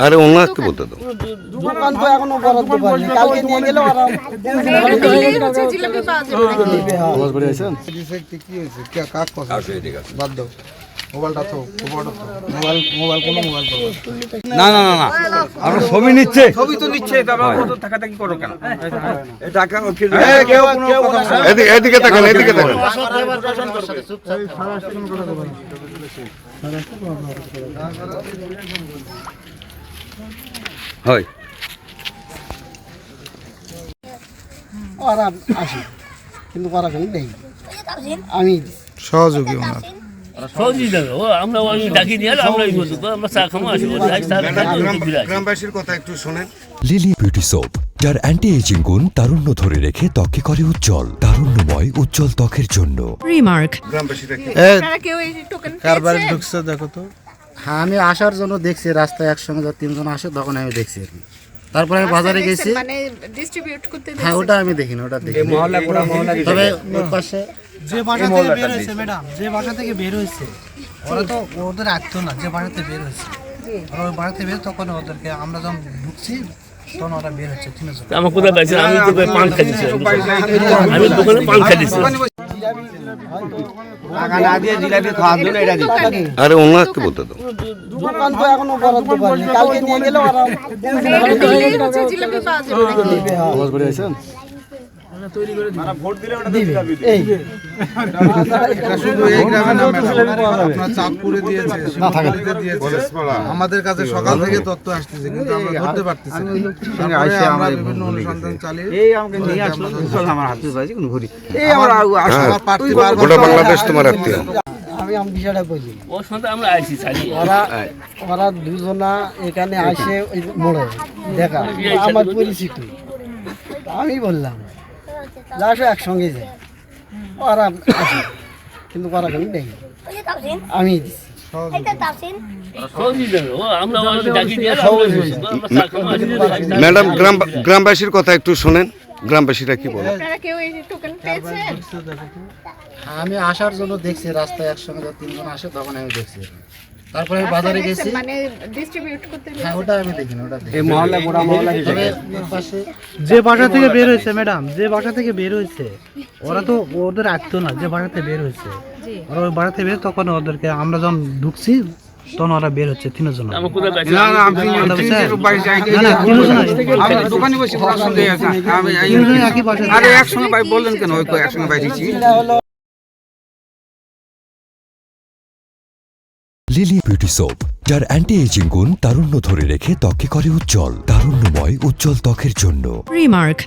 আরে অন্য একটু বলতে দাও। দোকান তো এখনো বরাদ্দ পাইনি, কালকে নিয়ে গেলে ওরা আওয়াজ করে আছেন কি হয়েছে কাক কথা বাদ দাও মোবাইলটা তো মোবাইল কোনো মোবাইল না না না না আমরা ছবি নিচ্ছে, ছবি তো নিচ্ছে, তারপর কত টাকা টাকি করো কেন? টাকা এদিকে তাকান, এদিকে তাকান। হয় ওরা আসে কিন্তু ওরা কেন নেই, আমি সহযোগী ওনার গ্রামবাসীর কথা একটু শোনেন। লিলি বিউটি সোপ, যার অ্যান্টি এজিং গুণ তারুণ্য ধরে রেখে ত্বককে করে উজ্জ্বল, তারুণ্যময় উজ্জ্বল ত্বকের জন্য। রিমার্ক। গ্রামবাসীরা কি কারবারে ঢুকছে দেখো তো। হ্যাঁ, আমি আসার জন্য দেখছি রাস্তায় একসঙ্গে যখন তিনজন আসে তখন আমি দেখছি আর কি। তারপরে আমি বাজারে গেছি, মানে ডিস্ট্রিবিউট করতে। হ্যাঁ ওটা আমি দেখিনি, ওটা দেখি তবে ওর পাশে যে বাসা থেকে বের হয়েছে ম্যাডাম, যে বাসা থেকে বের হয়েছে ওরা তো ওদের আসতো না, যে বাসাতে বের হয়েছে ওরা ওই বাসাতে বের, তখন ওদেরকে আমরা যখন ঢুকছি তখন ওরা বের হচ্ছে তিনজন। আমার কোথায় পাইছে? আমি তো পান খাইছি, আমি দোকানে পান খাইছি। আরে অন্য একটু বলতে দাও। দোকান তো এখনো বরাদ্দ পাইনি, কালকে নিয়ে গেলে ওরা জিলাপি পাওয়া যাবে। আওয়াজ করে আছেন চাঁদপুরে দিয়েছে, আমাদের কাছে সকাল থেকে তথ্য আসতেছে কিন্তু আমরা ধরতে পারতেছি না। আমরা বিভিন্ন অনুসন্ধান চালিয়ে গোটা বাংলাদেশ তোমার আত্মীয়। আমি বিষয়টা বলি, ওর সাথে আমরা আইছি ছাড়ি। ওরা দুজনা এখানে আসে ওই মোড়ে দেখা, আমার পরিচিত। আমি বললাম আসো একসঙ্গে যাই, ওরা আসে কিন্তু ওরা কেন নেই, আমি দিচ্ছি। ম্যাডাম গ্রামবাসীর কথা একটু শোনেন, গ্রামবাসীরা কি বলে? আমি আসার জন্য দেখছি রাস্তায় একসঙ্গে যখন তিনজন আসে তখন আমি দেখছি। তারপরে আমি বাজারে গেছি, মানে ডিস্ট্রিবিউট করতে। হ্যাঁ ওটা আমি দেখিনি, ওটা দেখি তবে ওর পাশে যে বাসা থেকে বের হয়েছে ম্যাডাম, যে বাসা থেকে বের হয়েছে ওরা তো ওদের আসতো না, যে বাসাতে বের হয়েছে ওরা ওই বাসাতে বের, তখন ওদেরকে আমরা যখন ঢুকছি তখন ওরা বের হচ্ছে তিনজন। আমার কোথায় পাইছে? না না, আমি দোকানে বসে পড়াশোনা আছে। আরে একসঙ্গে ভাই বললেন কেন? ওই একসঙ্গে ভাই দিচ্ছি। লিলি বিউটি সোপ, যার অ্যান্টি এজিং গুণ তারুণ্য ধরে রেখে ত্বককে করে উজ্জ্বল, তারুণ্যময় উজ্জ্বল ত্বকের জন্য। রিমার্ক।